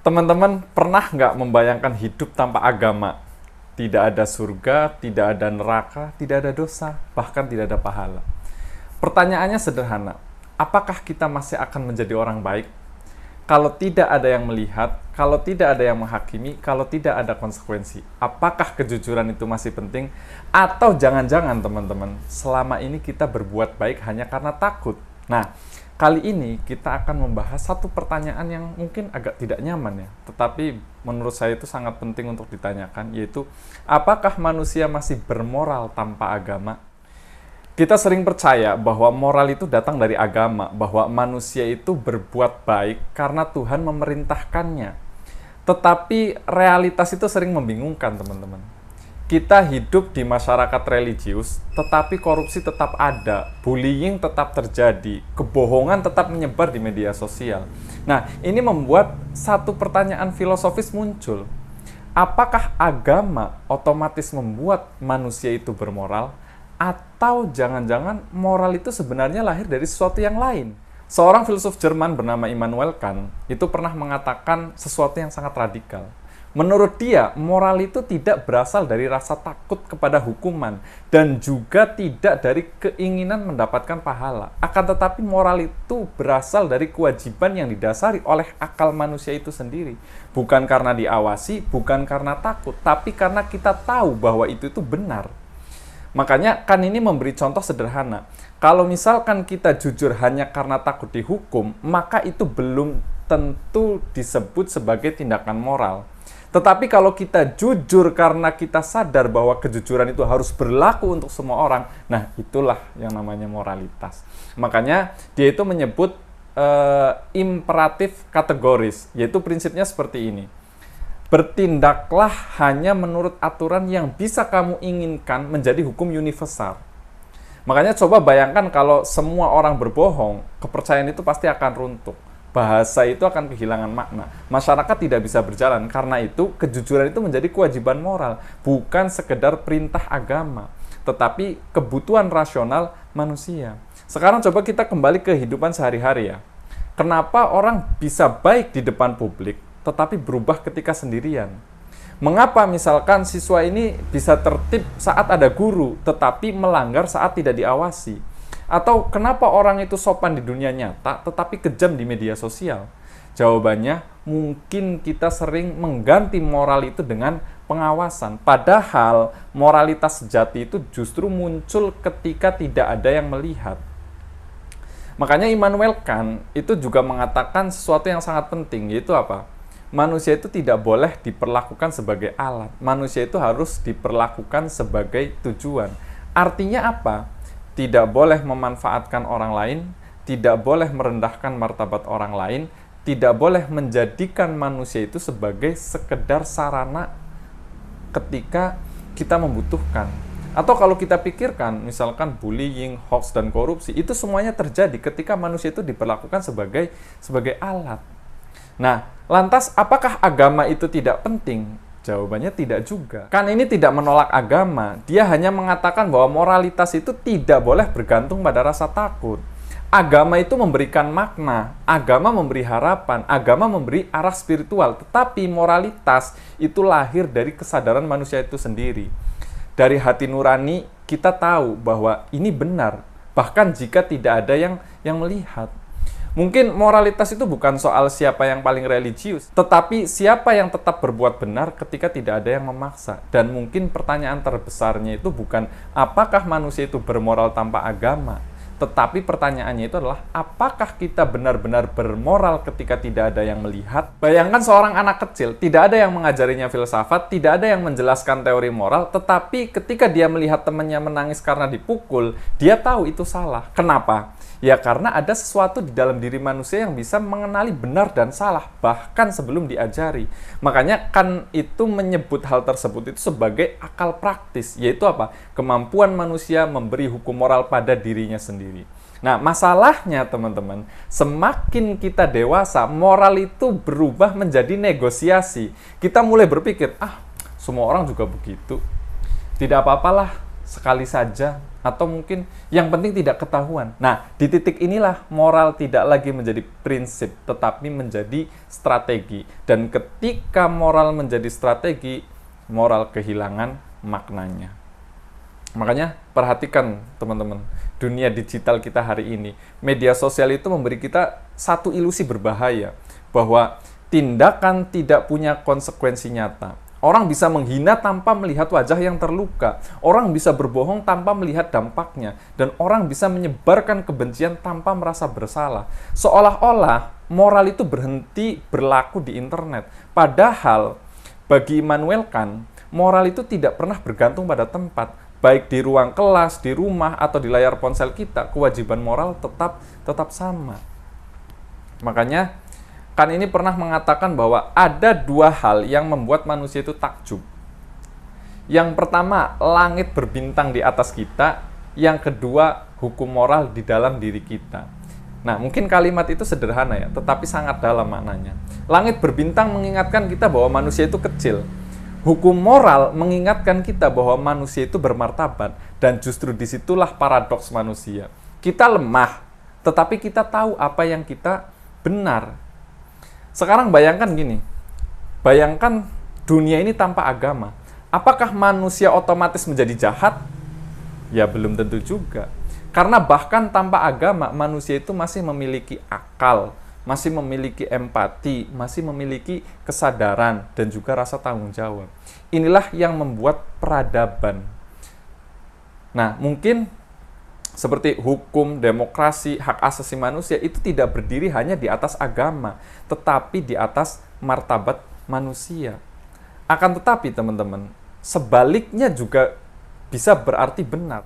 Teman-teman pernah nggak membayangkan hidup tanpa agama? Tidak ada surga, tidak ada neraka, tidak ada dosa, bahkan tidak ada pahala. Pertanyaannya sederhana, apakah kita masih akan menjadi orang baik? Kalau tidak ada yang melihat, kalau tidak ada yang menghakimi, kalau tidak ada konsekuensi, apakah kejujuran itu masih penting? Atau jangan-jangan teman-teman, selama ini kita berbuat baik hanya karena takut? Nah, kali ini kita akan membahas satu pertanyaan yang mungkin agak tidak nyaman ya, tetapi menurut saya itu sangat penting untuk ditanyakan, yaitu apakah manusia masih bermoral tanpa agama? Kita sering percaya bahwa moral itu datang dari agama, bahwa manusia itu berbuat baik karena Tuhan memerintahkannya. Tetapi realitas itu sering membingungkan, teman-teman. Kita hidup di masyarakat religius, tetapi korupsi tetap ada, bullying tetap terjadi, kebohongan tetap menyebar di media sosial. Nah, ini membuat satu pertanyaan filosofis muncul. Apakah agama otomatis membuat manusia itu bermoral? Atau jangan-jangan moral itu sebenarnya lahir dari sesuatu yang lain? Seorang filsuf Jerman bernama Immanuel Kant itu pernah mengatakan sesuatu yang sangat radikal. Menurut dia, moral itu tidak berasal dari rasa takut kepada hukuman dan juga tidak dari keinginan mendapatkan pahala. Akan tetapi moral itu berasal dari kewajiban yang didasari oleh akal manusia itu sendiri. Bukan karena diawasi, bukan karena takut, tapi karena kita tahu bahwa itu benar. Makanya kan ini memberi contoh sederhana. Kalau misalkan kita jujur hanya karena takut dihukum, maka itu belum tentu disebut sebagai tindakan moral. Tetapi kalau kita jujur karena kita sadar bahwa kejujuran itu harus berlaku untuk semua orang, nah itulah yang namanya moralitas. Makanya dia itu menyebut imperatif kategoris, yaitu prinsipnya seperti ini. Bertindaklah hanya menurut aturan yang bisa kamu inginkan menjadi hukum universal. Makanya coba bayangkan kalau semua orang berbohong, kepercayaan itu pasti akan runtuh. Bahasa itu akan kehilangan makna. Masyarakat tidak bisa berjalan. Karena itu, kejujuran itu menjadi kewajiban moral. Bukan sekedar perintah agama, tetapi kebutuhan rasional manusia. Sekarang coba kita kembali ke kehidupan sehari-hari ya. Kenapa orang bisa baik di depan publik, tetapi berubah ketika sendirian? Mengapa misalkan siswa ini bisa tertib saat ada guru, tetapi melanggar saat tidak diawasi? Atau kenapa orang itu sopan di dunia nyata, tetapi kejam di media sosial? Jawabannya, mungkin kita sering mengganti moral itu dengan pengawasan. Padahal moralitas sejati itu justru muncul ketika tidak ada yang melihat. Makanya Immanuel Kant itu juga mengatakan sesuatu yang sangat penting, yaitu apa? Manusia itu tidak boleh diperlakukan sebagai alat. Manusia itu harus diperlakukan sebagai tujuan. Artinya apa? Tidak boleh memanfaatkan orang lain, tidak boleh merendahkan martabat orang lain, tidak boleh menjadikan manusia itu sebagai sekedar sarana ketika kita membutuhkan. Atau kalau kita pikirkan, misalkan bullying, hoax, dan korupsi, itu semuanya terjadi ketika manusia itu diperlakukan sebagai alat. Nah, lantas apakah agama itu tidak penting? Jawabannya tidak juga. Kan ini tidak menolak agama, dia hanya mengatakan bahwa moralitas itu tidak boleh bergantung pada rasa takut. Agama itu memberikan makna, agama memberi harapan, agama memberi arah spiritual, tetapi moralitas itu lahir dari kesadaran manusia itu sendiri. Dari hati nurani kita tahu bahwa ini benar, bahkan jika tidak ada yang melihat. Mungkin moralitas itu bukan soal siapa yang paling religius, tetapi siapa yang tetap berbuat benar ketika tidak ada yang memaksa. Dan mungkin pertanyaan terbesarnya itu bukan apakah manusia itu bermoral tanpa agama, tetapi pertanyaannya itu adalah apakah kita benar-benar bermoral ketika tidak ada yang melihat? Bayangkan seorang anak kecil, tidak ada yang mengajarinya filsafat, tidak ada yang menjelaskan teori moral, tetapi ketika dia melihat temannya menangis karena dipukul, dia tahu itu salah. Kenapa? Ya karena ada sesuatu di dalam diri manusia yang bisa mengenali benar dan salah, bahkan sebelum diajari. Makanya kan itu menyebut hal tersebut itu sebagai akal praktis, yaitu apa? Kemampuan manusia memberi hukum moral pada dirinya sendiri. Nah, masalahnya teman-teman, semakin kita dewasa, moral itu berubah menjadi negosiasi. Kita mulai berpikir, semua orang juga begitu. Tidak apa-apalah, sekali saja, atau mungkin yang penting tidak ketahuan. Nah, di titik inilah moral tidak lagi menjadi prinsip, tetapi menjadi strategi. Dan ketika moral menjadi strategi, moral kehilangan maknanya. Makanya perhatikan teman-teman, dunia digital kita hari ini, media sosial itu memberi kita satu ilusi berbahaya, bahwa tindakan tidak punya konsekuensi nyata. Orang bisa menghina tanpa melihat wajah yang terluka. Orang bisa berbohong tanpa melihat dampaknya. Dan orang bisa menyebarkan kebencian tanpa merasa bersalah. Seolah-olah moral itu berhenti berlaku di internet. Padahal bagi Immanuel Kant, moral itu tidak pernah bergantung pada tempat. Baik di ruang kelas, di rumah, atau di layar ponsel kita, kewajiban moral tetap sama. Makanya Kant ini pernah mengatakan bahwa ada dua hal yang membuat manusia itu takjub. Yang pertama, langit berbintang di atas kita. Yang kedua, hukum moral di dalam diri kita. Nah, mungkin kalimat itu sederhana ya, tetapi sangat dalam maknanya. Langit berbintang mengingatkan kita bahwa manusia itu kecil. Hukum moral mengingatkan kita bahwa manusia itu bermartabat. Dan justru disitulah paradoks manusia. Kita lemah, tetapi kita tahu apa yang kita benar. Sekarang bayangkan gini, bayangkan dunia ini tanpa agama. Apakah manusia otomatis menjadi jahat? Ya belum tentu juga. Karena bahkan tanpa agama, manusia itu masih memiliki akal, masih memiliki empati, masih memiliki kesadaran, dan juga rasa tanggung jawab. Inilah yang membuat peradaban. Nah, mungkin seperti hukum, demokrasi, hak asasi manusia itu tidak berdiri hanya di atas agama, tetapi di atas martabat manusia. Akan tetapi teman-teman, sebaliknya juga bisa berarti benar.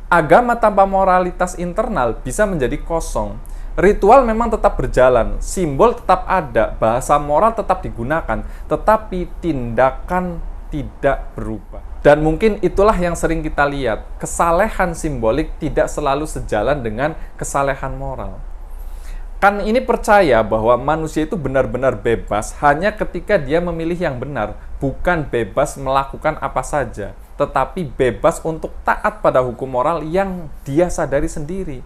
Agama tanpa moralitas internal bisa menjadi kosong. Ritual memang tetap berjalan, simbol tetap ada, bahasa moral tetap digunakan, tetapi tindakan tidak berubah. Dan mungkin itulah yang sering kita lihat, kesalehan simbolik tidak selalu sejalan dengan kesalehan moral. Kan ini percaya bahwa manusia itu benar-benar bebas hanya ketika dia memilih yang benar, bukan bebas melakukan apa saja, tetapi bebas untuk taat pada hukum moral yang dia sadari sendiri.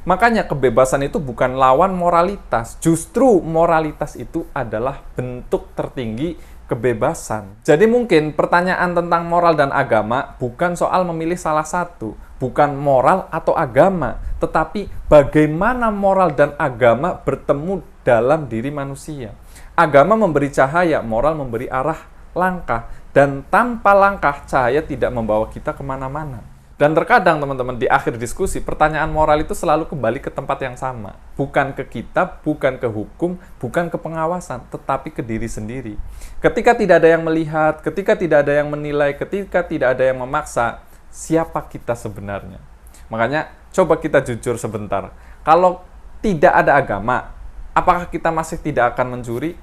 Makanya kebebasan itu bukan lawan moralitas, justru moralitas itu adalah bentuk tertinggi kebebasan. Jadi mungkin pertanyaan tentang moral dan agama bukan soal memilih salah satu, bukan moral atau agama, tetapi bagaimana moral dan agama bertemu dalam diri manusia. Agama memberi cahaya, moral memberi arah langkah, dan tanpa langkah cahaya tidak membawa kita kemana-mana. Dan terkadang teman-teman di akhir diskusi, pertanyaan moral itu selalu kembali ke tempat yang sama. Bukan ke kitab, bukan ke hukum, bukan ke pengawasan, tetapi ke diri sendiri. Ketika tidak ada yang melihat, ketika tidak ada yang menilai, ketika tidak ada yang memaksa, siapa kita sebenarnya? Makanya coba kita jujur sebentar. Kalau tidak ada agama, apakah kita masih tidak akan mencuri?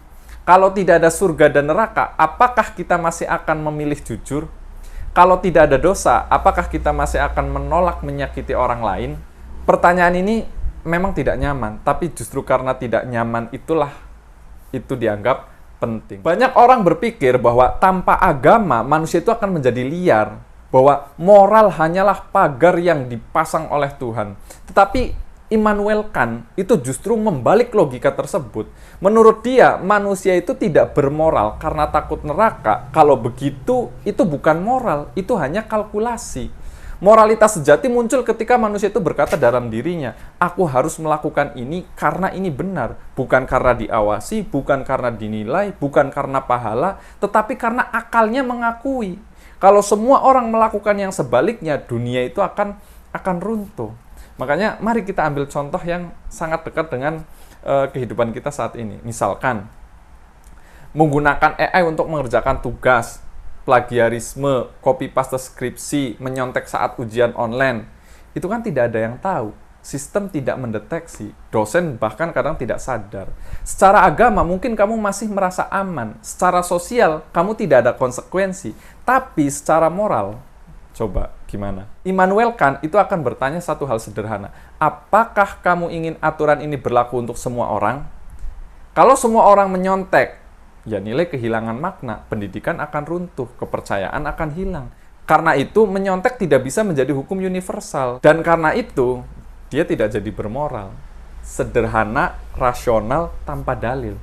Kalau tidak ada surga dan neraka, apakah kita masih akan memilih jujur? Kalau tidak ada dosa, apakah kita masih akan menolak menyakiti orang lain? Pertanyaan ini memang tidak nyaman, tapi justru karena tidak nyaman itulah itu dianggap penting. Banyak orang berpikir bahwa tanpa agama manusia itu akan menjadi liar, bahwa moral hanyalah pagar yang dipasang oleh Tuhan. Tetapi Immanuel Kant itu justru membalik logika tersebut. Menurut dia, manusia itu tidak bermoral karena takut neraka. Kalau begitu, itu bukan moral, itu hanya kalkulasi. Moralitas sejati muncul ketika manusia itu berkata dalam dirinya, aku harus melakukan ini karena ini benar. Bukan karena diawasi, bukan karena dinilai, bukan karena pahala, tetapi karena akalnya mengakui. Kalau semua orang melakukan yang sebaliknya, dunia itu akan runtuh. Makanya mari kita ambil contoh yang sangat dekat dengan kehidupan kita saat ini. Misalkan, menggunakan AI untuk mengerjakan tugas, plagiarisme, copy paste skripsi, menyontek saat ujian online. Itu kan tidak ada yang tahu. Sistem tidak mendeteksi. Dosen bahkan kadang tidak sadar. Secara agama mungkin kamu masih merasa aman. Secara sosial kamu tidak ada konsekuensi. Tapi secara moral, coba gimana? Immanuel Kant itu akan bertanya satu hal sederhana. Apakah kamu ingin aturan ini berlaku untuk semua orang? Kalau semua orang menyontek, ya nilai kehilangan makna, pendidikan akan runtuh, kepercayaan akan hilang. Karena itu, menyontek tidak bisa menjadi hukum universal. Dan karena itu, dia tidak jadi bermoral. Sederhana, rasional, tanpa dalil.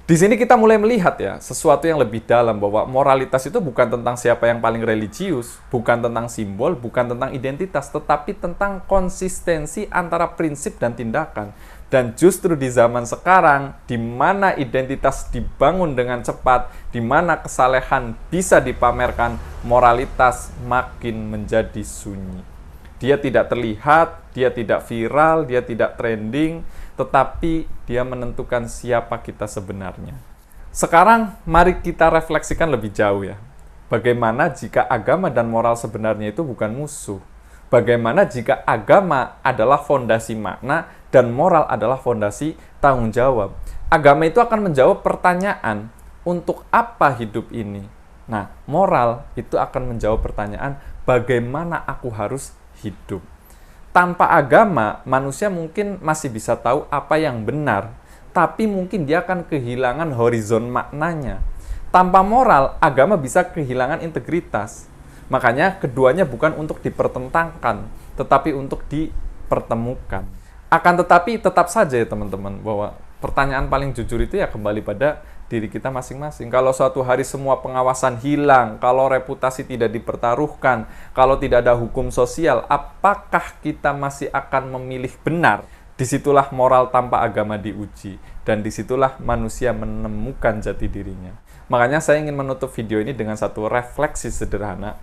Di sini kita mulai melihat ya, sesuatu yang lebih dalam, bahwa moralitas itu bukan tentang siapa yang paling religius, bukan tentang simbol, bukan tentang identitas, tetapi tentang konsistensi antara prinsip dan tindakan. Dan justru di zaman sekarang, di mana identitas dibangun dengan cepat, di mana kesalehan bisa dipamerkan, moralitas makin menjadi sunyi. Dia tidak terlihat, dia tidak viral, dia tidak trending, tetapi dia menentukan siapa kita sebenarnya. Sekarang, mari kita refleksikan lebih jauh ya. Bagaimana jika agama dan moral sebenarnya itu bukan musuh? Bagaimana jika agama adalah fondasi makna dan moral adalah fondasi tanggung jawab? Agama itu akan menjawab pertanyaan, untuk apa hidup ini? Nah, moral itu akan menjawab pertanyaan, bagaimana aku harus hidup? Tanpa agama, manusia mungkin masih bisa tahu apa yang benar, tapi mungkin dia akan kehilangan horizon maknanya. Tanpa moral, agama bisa kehilangan integritas. Makanya keduanya bukan untuk dipertentangkan, tetapi untuk dipertemukan. Akan tetapi tetap saja ya teman-teman, bahwa pertanyaan paling jujur itu ya kembali pada diri kita masing-masing. Kalau suatu hari semua pengawasan hilang, kalau reputasi tidak dipertaruhkan, kalau tidak ada hukum sosial, apakah kita masih akan memilih benar? Disitulah moral tanpa agama diuji, dan disitulah manusia menemukan jati dirinya. Makanya saya ingin menutup video ini dengan satu refleksi sederhana.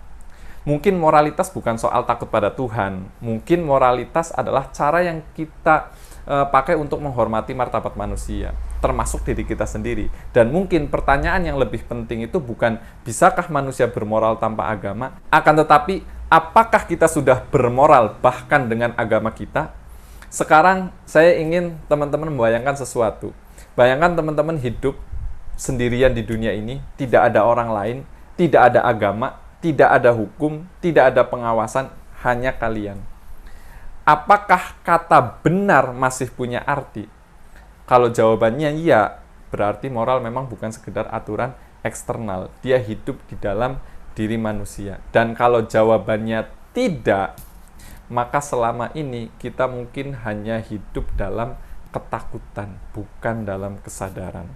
Mungkin moralitas bukan soal takut pada Tuhan. Mungkin moralitas adalah cara yang kita pakai untuk menghormati martabat manusia, termasuk diri kita sendiri. Dan mungkin pertanyaan yang lebih penting itu bukan bisakah manusia bermoral tanpa agama, akan tetapi apakah kita sudah bermoral bahkan dengan agama kita? Sekarang saya ingin teman-teman membayangkan sesuatu. Bayangkan teman-teman hidup sendirian di dunia ini, tidak ada orang lain, tidak ada agama, tidak ada hukum, tidak ada pengawasan, hanya kalian. Apakah kata benar masih punya arti? Kalau jawabannya iya, berarti moral memang bukan sekedar aturan eksternal. Dia hidup di dalam diri manusia. Dan kalau jawabannya tidak, maka selama ini kita mungkin hanya hidup dalam ketakutan, bukan dalam kesadaran.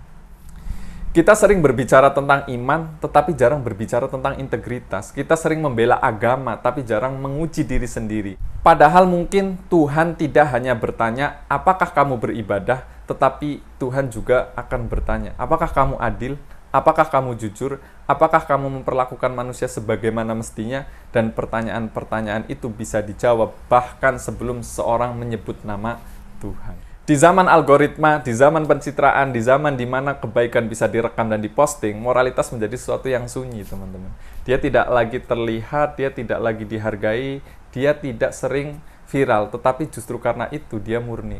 Kita sering berbicara tentang iman, tetapi jarang berbicara tentang integritas. Kita sering membela agama, tapi jarang menguji diri sendiri. Padahal mungkin Tuhan tidak hanya bertanya, apakah kamu beribadah, tetapi Tuhan juga akan bertanya, apakah kamu adil, apakah kamu jujur, apakah kamu memperlakukan manusia sebagaimana mestinya, dan pertanyaan-pertanyaan itu bisa dijawab bahkan sebelum seorang menyebut nama Tuhan. Di zaman algoritma, di zaman pencitraan, di zaman di mana kebaikan bisa direkam dan diposting, moralitas menjadi sesuatu yang sunyi, teman-teman. Dia tidak lagi terlihat, dia tidak lagi dihargai, dia tidak sering viral, tetapi justru karena itu dia murni.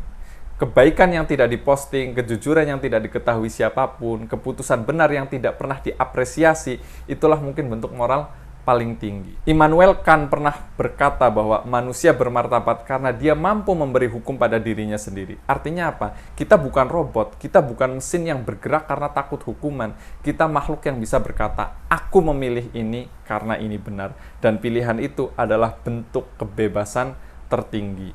Kebaikan yang tidak diposting, kejujuran yang tidak diketahui siapapun, keputusan benar yang tidak pernah diapresiasi, itulah mungkin bentuk moral paling tinggi. Immanuel Kant pernah berkata bahwa manusia bermartabat karena dia mampu memberi hukum pada dirinya sendiri. Artinya apa? Kita bukan robot, kita bukan mesin yang bergerak karena takut hukuman. Kita makhluk yang bisa berkata, aku memilih ini karena ini benar. Dan pilihan itu adalah bentuk kebebasan tertinggi.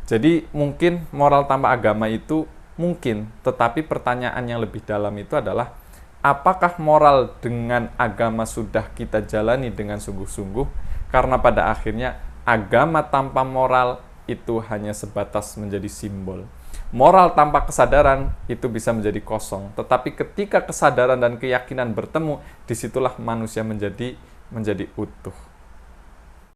Jadi mungkin moral tanpa agama itu mungkin, tetapi pertanyaan yang lebih dalam itu adalah, apakah moral dengan agama sudah kita jalani dengan sungguh-sungguh? Karena pada akhirnya agama tanpa moral itu hanya sebatas menjadi simbol. Moral tanpa kesadaran itu bisa menjadi kosong. Tetapi ketika kesadaran dan keyakinan bertemu, disitulah manusia menjadi utuh.